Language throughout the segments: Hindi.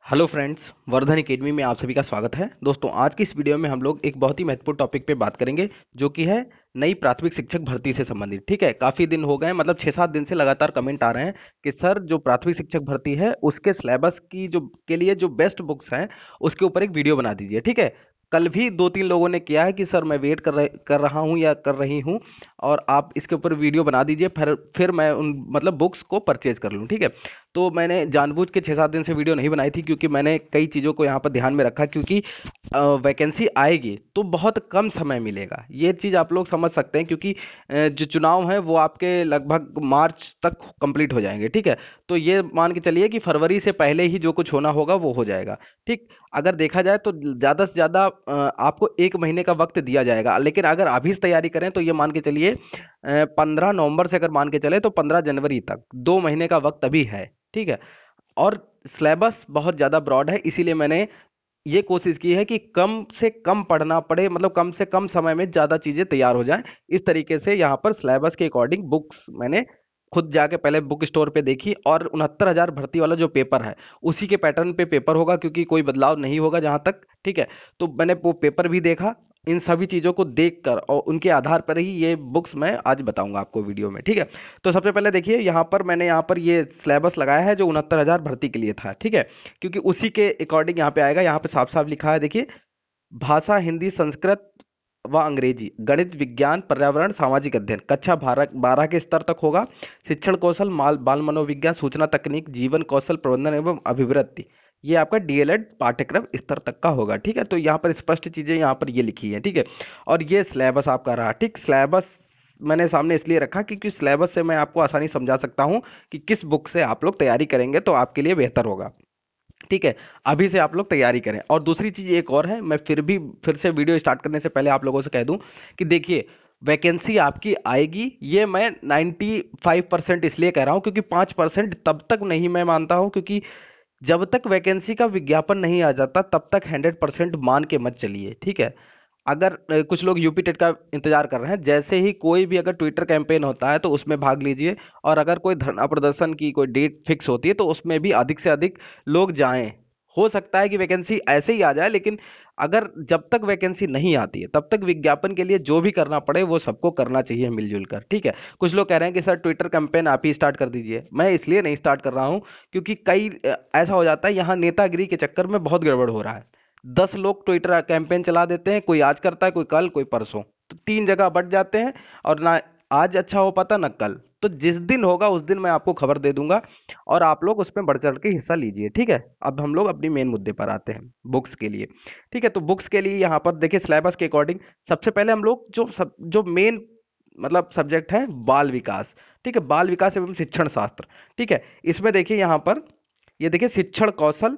हेलो फ्रेंड्स, वर्धन एकेडमी में आप सभी का स्वागत है। दोस्तों, आज की इस वीडियो में हम लोग एक बहुत ही महत्वपूर्ण टॉपिक पे बात करेंगे, जो कि है नई प्राथमिक शिक्षक भर्ती से संबंधित। ठीक है, काफ़ी दिन हो गए, मतलब 6-7 दिन से लगातार कमेंट आ रहे हैं कि सर, जो प्राथमिक शिक्षक भर्ती है उसके सिलेबस की जो के लिए जो बेस्ट बुक्स हैं उसके ऊपर एक वीडियो बना दीजिए। ठीक है, कल भी 2-3 लोगों ने किया है कि सर मैं वेट कर रहा हूँ या कर रही हूँ, और आप इसके ऊपर वीडियो बना दीजिए, फिर मैं उन मतलब बुक्स को परचेज कर लूँ। ठीक है, तो मैंने जानबूझ के 6-7 दिन से वीडियो नहीं बनाई थी, क्योंकि मैंने कई चीज़ों को यहाँ पर ध्यान में रखा, क्योंकि वैकेंसी आएगी तो बहुत कम समय मिलेगा। ये चीज़ आप लोग समझ सकते हैं, क्योंकि जो चुनाव है वो आपके लगभग मार्च तक कंप्लीट हो जाएंगे। ठीक है, तो ये मान के चलिए कि फरवरी से पहले ही जो कुछ होना होगा वो हो जाएगा। ठीक, अगर देखा जाए तो ज़्यादा से ज़्यादा आपको 1 महीने का वक्त दिया जाएगा, लेकिन अगर अभी से तैयारी करें तो ये मान के चलिए 15 नवंबर से अगर मान के चले तो 15 जनवरी तक 2 महीने का वक्त अभी है। ठीक है, और सिलेबस बहुत ज़्यादा ब्रॉड है, इसीलिए मैंने ये कोशिश की है कि कम से कम पढ़ना पड़े, मतलब कम से कम समय में ज़्यादा चीज़ें तैयार हो जाएं। इस तरीके से यहाँ पर सिलेबस के अकॉर्डिंग बुक्स मैंने खुद जाके पहले बुक स्टोर पे देखी, और 69,000 भर्ती वाला जो पेपर है उसी के पैटर्न पे पेपर होगा, क्योंकि कोई बदलाव नहीं होगा जहाँ तक। ठीक है, तो मैंने वो पेपर भी देखा। इन सभी चीज़ों को देखकर और उनके आधार पर ही ये बुक्स मैं आज बताऊंगा आपको वीडियो में। ठीक है, तो सबसे पहले देखिए, मैंने यहाँ पर ये सिलेबस लगाया है जो 69,000 भर्ती के लिए था। ठीक है, क्योंकि उसी के अकॉर्डिंग यहाँ पे आएगा। यहाँ पे साफ साफ लिखा है, देखिए, भाषा हिंदी, संस्कृत व अंग्रेजी, गणित, विज्ञान, पर्यावरण, सामाजिक अध्ययन, कक्षा 12 के स्तर तक होगा। शिक्षण कौशल, बाल मनोविज्ञान, सूचना तकनीक, जीवन कौशल प्रबंधन एवं अभिवृत्ति, ये आपका डीएलएड पाठ्यक्रम स्तर तक का होगा। ठीक है, तो यहाँ पर स्पष्ट चीजें यहाँ पर ये लिखी है। ठीक है, और ये सिलेबस आपका रहा। ठीक, सिलेबस मैंने सामने इसलिए रखा क्योंकि सिलेबस से मैं आपको आसानी समझा सकता हूँ कि किस बुक से आप लोग तैयारी करेंगे तो आपके लिए बेहतर होगा। ठीक है, अभी से आप लोग तैयारी करें। और दूसरी चीज एक और है, मैं फिर से वीडियो स्टार्ट करने से पहले आप लोगों से कह दूं कि देखिए, वैकेंसी आपकी आएगी, ये मैं 95% इसलिए कह रहा हूं, क्योंकि 5% तब तक नहीं मैं मानता हूं, क्योंकि जब तक वैकेंसी का विज्ञापन नहीं आ जाता तब तक 100% मान के मत चलिए। ठीक है, अगर कुछ लोग यूपी टेट का इंतजार कर रहे हैं, जैसे ही कोई भी अगर ट्विटर कैंपेन होता है तो उसमें भाग लीजिए, और अगर कोई धरना प्रदर्शन की कोई डेट फिक्स होती है तो उसमें भी अधिक से अधिक लोग जाएं। हो सकता है कि वैकेंसी ऐसे ही आ जाए, लेकिन अगर जब तक वैकेंसी नहीं आती है तब तक विज्ञापन के लिए जो भी करना पड़े वो सबको करना चाहिए मिलजुल कर। ठीक है, कुछ लोग कह रहे हैं कि सर ट्विटर कैंपेन आप ही स्टार्ट कर दीजिए। मैं इसलिए नहीं स्टार्ट कर रहा हूं, क्योंकि ऐसा हो जाता है यहाँ नेतागिरी के चक्कर में बहुत गड़बड़ हो रहा है। 10 लोग ट्विटर कैंपेन चला देते हैं, कोई आज करता है, कोई कल, कोई परसों, तो 3 जगह बट जाते हैं, और ना आज अच्छा हो पाता ना कल। तो जिस दिन होगा उस दिन मैं आपको खबर दे दूंगा, और आप लोग उसमें बढ़ चढ़ के हिस्सा लीजिए। ठीक है, अब हम लोग अपनी मेन मुद्दे पर आते हैं, बुक्स के लिए। ठीक है, तो बुक्स के लिए यहाँ पर देखिए, सिलेबस के अकॉर्डिंग सबसे पहले हम लोग जो मेन मतलब सब्जेक्ट है, बाल विकास। ठीक है, बाल विकास एवं शिक्षण शास्त्र। ठीक है, इसमें देखिए यहाँ पर, ये देखिए शिक्षण कौशल,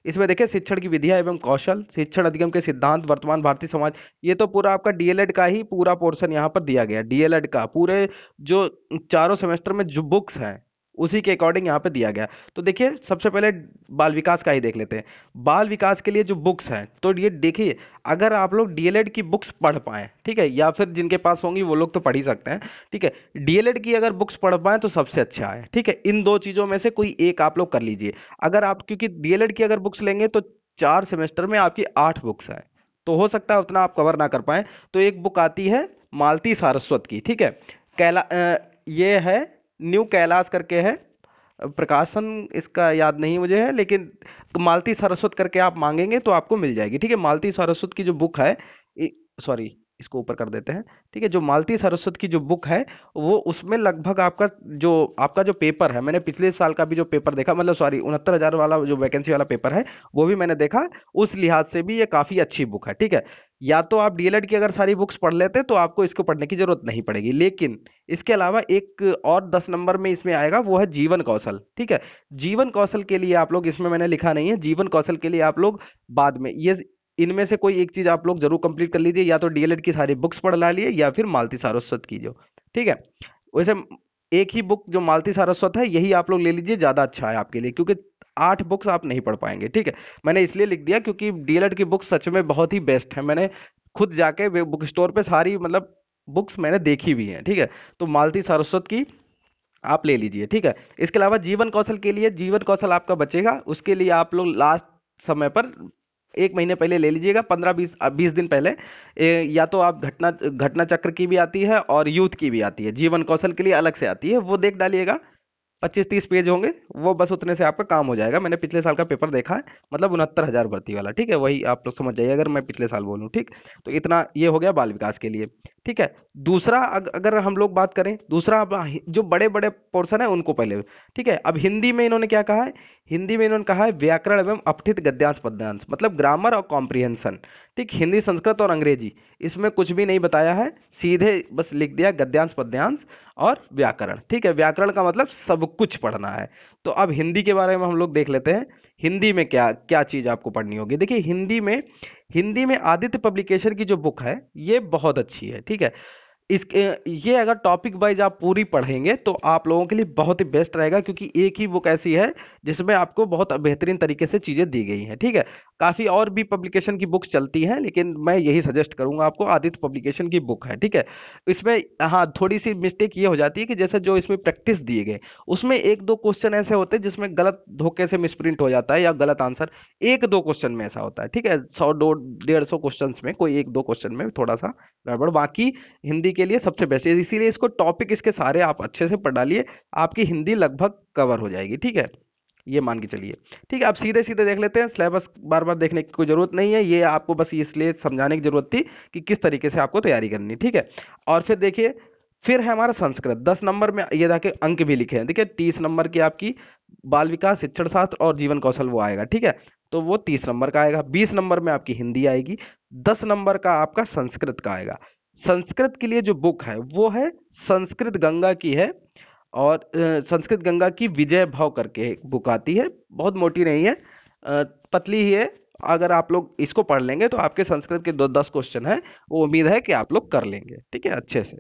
इसमें देखिए शिक्षण की विधियां एवं कौशल, शिक्षण अधिगम के सिद्धांत, वर्तमान भारतीय समाज, ये तो पूरा आपका डीएलएड का ही पूरा पोर्शन यहाँ पर दिया गया है। डीएलएड का पूरे जो चारों सेमेस्टर में जो बुक्स हैं उसी के अकॉर्डिंग यहाँ पे दिया गया। तो देखिए, सबसे पहले बाल विकास का ही देख लेते हैं। बाल विकास के लिए जो बुक्स हैं, तो ये देखिए, अगर आप लोग डीएलएड की बुक्स पढ़ पाए, ठीक है, या फिर जिनके पास होंगी वो लोग तो पढ़ ही सकते हैं। ठीक है, डीएलएड की अगर बुक्स पढ़ पाए तो सबसे अच्छा है। ठीक है, इन दो चीजों में से कोई एक आप लोग कर लीजिए। अगर आप, क्योंकि डीएलएड की अगर बुक्स लेंगे तो 4 सेमेस्टर में आपकी 8 बुक्स है, तो हो सकता है उतना आप कवर ना कर पाए। तो एक बुक आती है मालती सारस्वत की। ठीक है, ये है न्यू कैलाश करके है, प्रकाशन इसका याद नहीं मुझे है, लेकिन मालती सारस्वत करके आप मांगेंगे तो आपको मिल जाएगी। ठीक है, मालती सारस्वत की जो बुक है, सॉरी, इसको ऊपर कर देते हैं। ठीक है, जो मालती सारस्वत की जो बुक है, वो उसमें लगभग आपका जो पेपर है, मैंने पिछले साल का भी जो पेपर देखा, मतलब सॉरी 69,000 वाला जो वैकेंसी वाला पेपर है वो भी मैंने देखा, उस लिहाज से भी ये काफी अच्छी बुक है। ठीक है, या तो आप डीएलएड की अगर सारी बुक्स पढ़ लेते तो आपको इसको पढ़ने की जरूरत नहीं पड़ेगी, लेकिन इसके अलावा एक और 10 नंबर में इसमें आएगा, वो है जीवन कौशल। ठीक है, जीवन कौशल के लिए आप लोग, इसमें मैंने लिखा नहीं है, जीवन कौशल के लिए आप लोग बाद में ये इनमें से कोई एक चीज आप लोग जरूर कंप्लीट कर लीजिए, या तो डीएलएड की सारी बुक्स पढ़ ला लिए, या फिर मालती सारस्वत की जो। ठीक है, वैसे एक ही बुक जो मालती सारस्वत है यही आप लोग ले लीजिए, ज्यादा अच्छा है आपके लिए, क्योंकि 8 बुक्स आप नहीं पढ़ पाएंगे। ठीक है, मैंने इसलिए लिख दिया क्योंकि डीएलएड की बुक सच में बहुत ही बेस्ट है। मैंने खुद जाके बुक स्टोर पे सारी मतलब बुक्स मैंने देखी भी हैं। ठीक है, तो मालती सारस्वत की आप ले लीजिए। ठीक है, इसके अलावा जीवन कौशल के लिए, जीवन कौशल आपका बचेगा, उसके लिए आप लोग लास्ट समय पर 1 महीने पहले ले लीजिएगा, 15-20 दिन पहले। या तो आप घटना घटना चक्र की भी आती है और यूथ की भी आती है, जीवन कौशल के लिए अलग से आती है, वो देख डालिएगा। 25-30 पेज होंगे, वो बस उतने से आपका काम हो जाएगा। मैंने पिछले साल का पेपर देखा है, मतलब 69,000 भर्ती वाला, ठीक है, वही आप लोग समझ जाइए अगर मैं पिछले साल बोलूँ, ठीक। तो इतना ये हो गया बाल विकास के लिए, ठीक है। दूसरा अगर हम लोग बात करें, दूसरा अब जो बड़े बड़े पोर्शन है उनको पहले, ठीक है। अब हिंदी में इन्होंने क्या कहा है, हिंदी में इन्होंने कहा है व्याकरण एवं अपठित गद्यांश पद्यांश, मतलब ग्रामर और कॉम्प्रिहेंशन, ठीक। हिंदी, संस्कृत और अंग्रेजी, इसमें कुछ भी नहीं बताया है, सीधे बस लिख दिया गद्यांश पद्यांश और व्याकरण, ठीक है। व्याकरण का मतलब सब कुछ पढ़ना है। तो अब हिंदी के बारे में हम लोग देख लेते हैं, हिंदी में क्या क्या चीज आपको पढ़नी होगी। देखिए हिंदी में आदित्य पब्लिकेशन की जो बुक है ये बहुत अच्छी है, ठीक है। इसके ये अगर टॉपिक वाइज आप पूरी पढ़ेंगे तो आप लोगों के लिए बहुत ही बेस्ट रहेगा, क्योंकि एक ही बुक ऐसी है जिसमें आपको बहुत बेहतरीन तरीके से चीजें दी गई हैं, ठीक है। काफी और भी पब्लिकेशन की बुक्स चलती हैं, लेकिन मैं यही सजेस्ट करूंगा आपको, आदित्य पब्लिकेशन की बुक है, ठीक है। इसमें हाँ थोड़ी सी मिस्टेक ये हो जाती है कि जैसे जो इसमें प्रैक्टिस दिए गए, उसमें एक दो क्वेश्चन ऐसे होते हैं जिसमें गलत धोखे से मिसप्रिंट हो जाता है या गलत आंसर, एक दो क्वेश्चन में ऐसा होता है, ठीक है। 100 150 क्वेश्चन में कोई एक दो क्वेश्चन में थोड़ा सा गड़बड़, बाकी हिंदी के लिए सबसे बेस्ट है। इसीलिए इसको टॉपिक इसके सारे आप अच्छे से पढ़ डालिए, आपकी हिंदी लगभग कवर हो जाएगी, ठीक है। ये मान के चलिए, ठीक है। आप सीधे सीधे देख लेते हैं, सिलेबस बार बार देखने की कोई जरूरत नहीं है, ये आपको बस इसलिए समझाने की जरूरत थी कि किस तरीके से आपको तैयारी करनी, ठीक है। और फिर देखिए, फिर है हमारा संस्कृत, 10 नंबर में ये देखिए अंक भी लिखे हैं, देखिए 30 नंबर की आपकी बाल विकास, शिक्षण शास्त्र और जीवन कौशल वो आएगा, ठीक है। तो वो 30 नंबर का आएगा। 20 नंबर में आपकी हिंदी आएगी। 10 नंबर का आपका संस्कृत का आएगा। संस्कृत के लिए जो बुक है वो है संस्कृत गंगा की है, और संस्कृत गंगा की विजय भाव करके एक बुक आती है, बहुत मोटी नहीं है, पतली ही है। अगर आप लोग इसको पढ़ लेंगे तो आपके संस्कृत के 10 क्वेश्चन है, वो उम्मीद है कि आप लोग कर लेंगे, ठीक है, अच्छे से।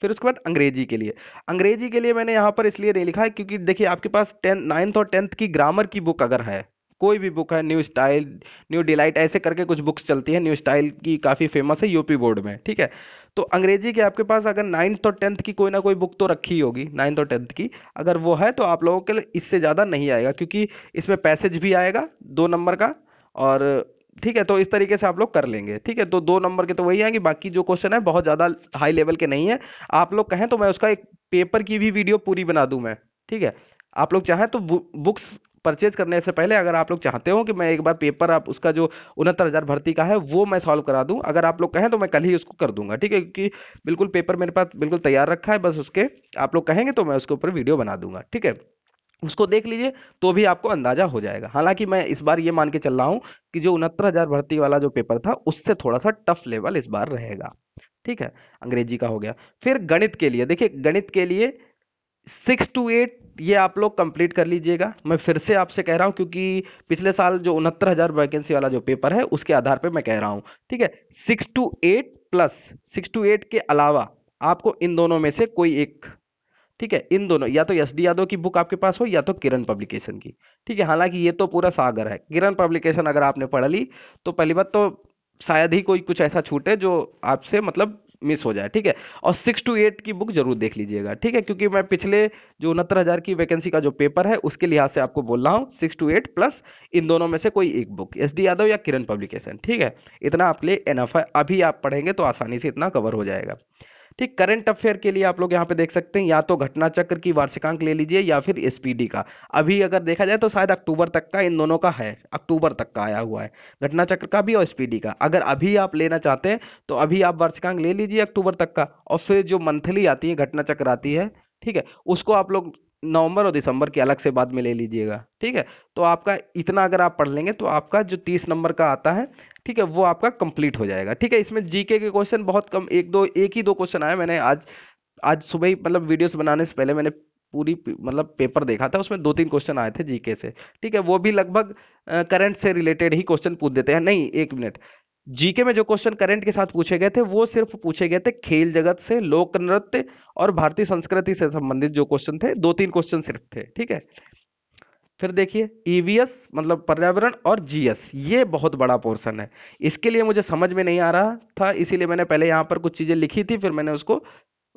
फिर उसके बाद अंग्रेजी के लिए मैंने यहाँ पर इसलिए नहीं लिखा है क्योंकि देखिए आपके पास 9th और 10th की ग्रामर की बुक अगर है, कोई भी बुक है, न्यू स्टाइल, न्यू डिलाइट, ऐसे करके कुछ बुक्स चलती है, न्यू स्टाइल की काफ़ी फेमस है यूपी बोर्ड में, ठीक है। तो अंग्रेजी के आपके पास अगर 9th और 10th की कोई ना कोई बुक तो रखी ही होगी, 9th और 10th की, अगर वो है तो आप लोगों के लिए इससे ज़्यादा नहीं आएगा, क्योंकि इसमें पैसेज भी आएगा 2 नंबर का, और ठीक है। तो इस तरीके से आप लोग कर लेंगे, ठीक है। तो 2 नंबर के तो वही आएंगे, बाकी जो क्वेश्चन है बहुत ज़्यादा हाई लेवल के नहीं है। आप लोग कहें तो मैं उसका एक पेपर की भी वीडियो पूरी बना दूं मैं, ठीक है। आप लोग चाहें तो बुक्स परचेज करने से पहले अगर आप लोग चाहते हो कि मैं एक बार पेपर आप उसका जो 69,000 भर्ती का है वो मैं सॉल्व करा दूं, अगर आप लोग कहें तो मैं कल ही उसको कर दूंगा, ठीक है। क्योंकि बिल्कुल पेपर मेरे पास बिल्कुल तैयार रखा है, बस उसके आप लोग कहेंगे तो मैं उसके ऊपर वीडियो बना दूंगा, ठीक है। उसको देख लीजिए तो भी आपको अंदाजा हो जाएगा। हालांकि मैं इस बार ये मान के चल रहा हूँ कि जो 69,000 भर्ती वाला जो पेपर था उससे थोड़ा सा टफ लेवल इस बार रहेगा, ठीक है। अंग्रेजी का हो गया। फिर गणित के लिए, देखिए गणित के लिए 6 to 8 ये आप लोग कंप्लीट कर लीजिएगा। मैं फिर से आपसे कह रहा हूं क्योंकि पिछले साल जो 69,000 वैकेंसी वाला जो पेपर है उसके आधार पे मैं कह रहा हूं, ठीक है। 6 to 8 प्लस 6 to 8 के अलावा आपको इन दोनों में से कोई एक, ठीक है, इन दोनों, या तो एस डी यादव की बुक आपके पास हो या तो किरण पब्लिकेशन की, ठीक है। हालांकि ये तो पूरा सागर है, किरण पब्लिकेशन अगर आपने पढ़ ली तो पहली बात तो शायद ही कोई कुछ ऐसा छूटे जो आपसे मतलब मिस हो जाए, ठीक है। और 6 to 8 की बुक जरूर देख लीजिएगा, ठीक है, क्योंकि मैं पिछले जो 69,000 की वैकेंसी का जो पेपर है उसके लिहाज से आपको बोल रहा हूँ 6 to 8 प्लस इन दोनों में से कोई एक बुक, एस डी यादव या किरण पब्लिकेशन, ठीक है। इतना आपके लिए एनफ है, अभी आप पढ़ेंगे तो आसानी से इतना कवर हो जाएगा, ठीक। करंट अफेयर के लिए आप लोग यहाँ पे देख सकते हैं, या तो घटना चक्र की वार्षिकांक ले लीजिए या फिर एसपीडी का। अभी अगर देखा जाए तो शायद अक्टूबर तक का इन दोनों का है, अक्टूबर तक का आया हुआ है, घटना चक्र का भी और एसपीडी का। अगर अभी आप लेना चाहते हैं तो अभी आप वार्षिकांक ले लीजिए अक्टूबर तक का, और फिर जो मंथली आती है घटना चक्र आती है, ठीक है, उसको आप लोग नवंबर और दिसंबर के अलग से बाद में ले लीजिएगा, ठीक है। तो आपका इतना अगर आप पढ़ लेंगे तो आपका जो 30 नंबर का आता है, ठीक है, वो आपका कंप्लीट हो जाएगा, ठीक है। इसमें जीके के क्वेश्चन बहुत कम, एक ही दो क्वेश्चन आए। मैंने आज आज सुबह ही मतलब वीडियोस बनाने से पहले मैंने पूरी मतलब पेपर देखा था, उसमें 2-3 क्वेश्चन आए थे जीके से, ठीक है। वो भी लगभग करंट से रिलेटेड ही क्वेश्चन पूछ देते हैं, नहीं एक मिनट, जीके में जो क्वेश्चन करंट के साथ पूछे गए थे वो सिर्फ पूछे गए थे खेल जगत से, लोक नृत्य और भारतीय संस्कृति से संबंधित जो क्वेश्चन थे, 2-3 क्वेश्चन सिर्फ थे, ठीक है। फिर देखिए ईवीएस मतलब पर्यावरण और जीएस, ये बहुत बड़ा पोर्शन है। इसके लिए मुझे समझ में नहीं आ रहा था, इसीलिए मैंने पहले यहाँ पर कुछ चीजें लिखी थी, फिर मैंने उसको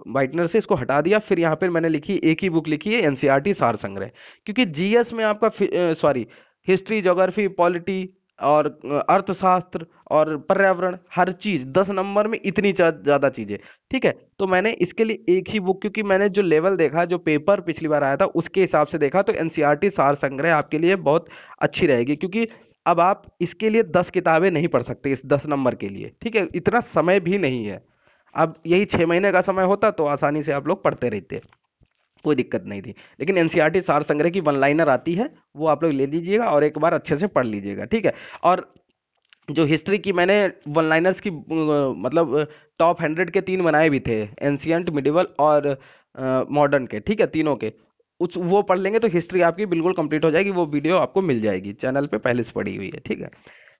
व्हाइटनर से इसको हटा दिया, फिर यहाँ पर मैंने लिखी एक ही बुक लिखी है एनसीईआरटी सार संग्रह, क्योंकि जीएस में आपका सॉरी हिस्ट्री, ज्योग्राफी, पॉलिटी और अर्थशास्त्र और पर्यावरण, हर चीज 10 नंबर में इतनी ज्यादा चीजें। ठीक है, तो मैंने इसके लिए एक ही बुक, क्योंकि मैंने जो लेवल देखा, जो पेपर पिछली बार आया था उसके हिसाब से देखा, तो एनसीईआरटी सार संग्रह आपके लिए बहुत अच्छी रहेगी, क्योंकि अब आप इसके लिए 10 किताबें नहीं पढ़ सकते इस 10 नंबर के लिए। ठीक है, इतना समय भी नहीं है। अब यही 6 महीने का समय होता तो आसानी से आप लोग पढ़ते रहते, कोई दिक्कत नहीं थी। लेकिन एनसीईआरटी सार संग्रह की वन लाइनर आती है, वो आप लोग ले लीजिएगा और एक बार अच्छे से पढ़ लीजिएगा। ठीक है, और जो हिस्ट्री की मैंने वन लाइनर्स की मतलब टॉप 100 के 3 बनाए भी थे, एंशियंट, मिडिवल और मॉडर्न के। ठीक है, तीनों के उस वो पढ़ लेंगे तो हिस्ट्री आपकी बिल्कुल कंप्लीट हो जाएगी। वो वीडियो आपको मिल जाएगी चैनल पे, पहले से पड़ी हुई है। ठीक है,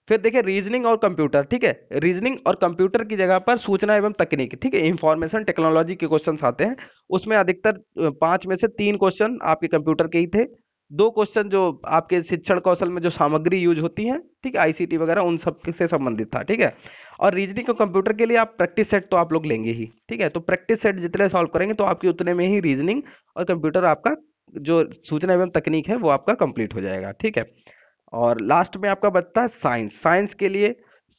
फिर देखिए रीजनिंग और कंप्यूटर। ठीक है, रीजनिंग और कंप्यूटर की जगह पर सूचना एवं तकनीक, ठीक है, इंफॉर्मेशन टेक्नोलॉजी के क्वेश्चंस आते हैं। उसमें अधिकतर 5 में से 3 क्वेश्चन आपके कंप्यूटर के ही थे। 2 क्वेश्चन जो आपके शिक्षण कौशल में जो सामग्री यूज होती है, ठीक है, आईसीटी वगैरह, उन सब से संबंधित था। ठीक है, और रीजनिंग और कंप्यूटर के लिए आप प्रैक्टिस सेट तो आप लोग लेंगे ही। ठीक है, तो प्रैक्टिस सेट जितने सॉल्व करेंगे तो आपके उतने में ही रीजनिंग और कंप्यूटर आपका जो सूचना एवं तकनीक है वो आपका कंप्लीट हो जाएगा। ठीक है, और लास्ट में आपका बचता है साइंस। साइंस के लिए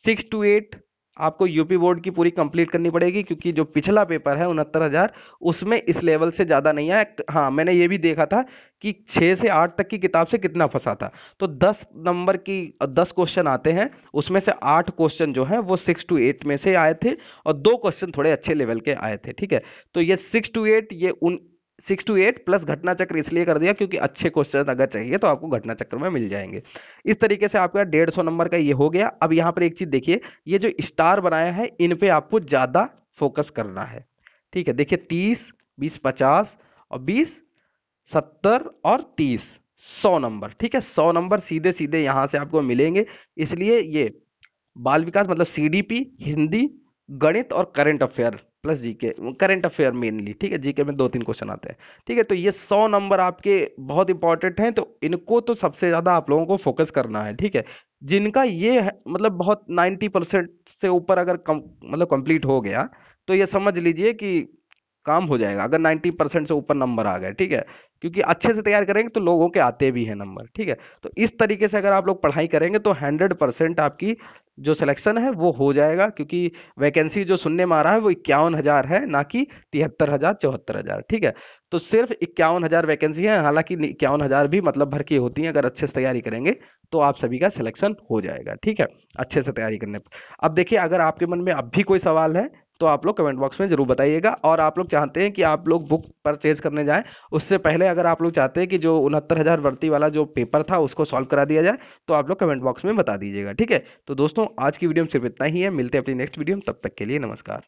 6 to 8 आपको यूपी बोर्ड की पूरी कंप्लीट करनी पड़ेगी, क्योंकि जो पिछला पेपर है 69,000, उसमें इस लेवल से ज्यादा नहीं है। हाँ, मैंने ये भी देखा था कि 6 से 8 तक की किताब से कितना फंसा था। तो 10 नंबर की 10 क्वेश्चन आते हैं, उसमें से 8 क्वेश्चन जो है वो 6 to 8 में से आए थे, और 2 क्वेश्चन थोड़े अच्छे लेवल के आए थे। ठीक है, तो ये 6 to 8, ये उन 6 to 8 प्लस घटना चक्र इसलिए कर दिया क्योंकि अच्छे क्वेश्चन अगर चाहिए तो आपको घटना चक्र में मिल जाएंगे। इस तरीके से आपका 150 नंबर का ये हो गया। अब यहाँ पर एक चीज देखिए, ये जो स्टार बनाया है इन पे आपको ज्यादा फोकस करना है। ठीक है, देखिए 30, 20, 50 और 20, 70 और 30, 100 नंबर। ठीक है, 100 नंबर सीधे सीधे यहाँ से आपको मिलेंगे। इसलिए ये बाल विकास मतलब सीडीपी, हिंदी, गणित और current affair plus GK, current affair mainly. ठीक है, जीके में 2-3 क्वेश्चन आते हैं। ठीक है, तो ये 100 नंबर आपके बहुत इंपॉर्टेंट हैं, तो इनको तो सबसे ज्यादा आप लोगों को फोकस करना है। ठीक है, जिनका ये मतलब बहुत 90% से ऊपर अगर मतलब कंप्लीट हो गया, तो ये समझ लीजिए कि काम हो जाएगा, अगर 90% से ऊपर नंबर आ गए। ठीक है, क्योंकि अच्छे से तैयार करेंगे तो लोगों के आते भी हैं नंबर। ठीक है, तो इस तरीके से अगर आप लोग पढ़ाई करेंगे तो 100% आपकी जो सिलेक्शन है वो हो जाएगा, क्योंकि वैकेंसी जो सुनने में आ रहा है वो 51,000 है, ना कि 73,000, 74,000। ठीक है, तो सिर्फ 51,000 वैकेंसी है। हालांकि 51,000 भी मतलब भर की होती है, अगर अच्छे से तैयारी करेंगे तो आप सभी का सिलेक्शन हो जाएगा। ठीक है, अच्छे से तैयारी करने पर। अब देखिए, अगर आपके मन में अब भी कोई सवाल है तो आप लोग कमेंट बॉक्स में जरूर बताइएगा। और आप लोग चाहते हैं कि आप लोग बुक परचेज करने जाएं, उससे पहले अगर आप लोग चाहते हैं कि जो 69,000 भर्ती वाला जो पेपर था उसको सॉल्व करा दिया जाए, तो आप लोग कमेंट बॉक्स में बता दीजिएगा। ठीक है, तो दोस्तों आज की वीडियो में सिर्फ इतना ही है। मिलते हैं अपनी नेक्स्ट वीडियो में, तब तक के लिए नमस्कार।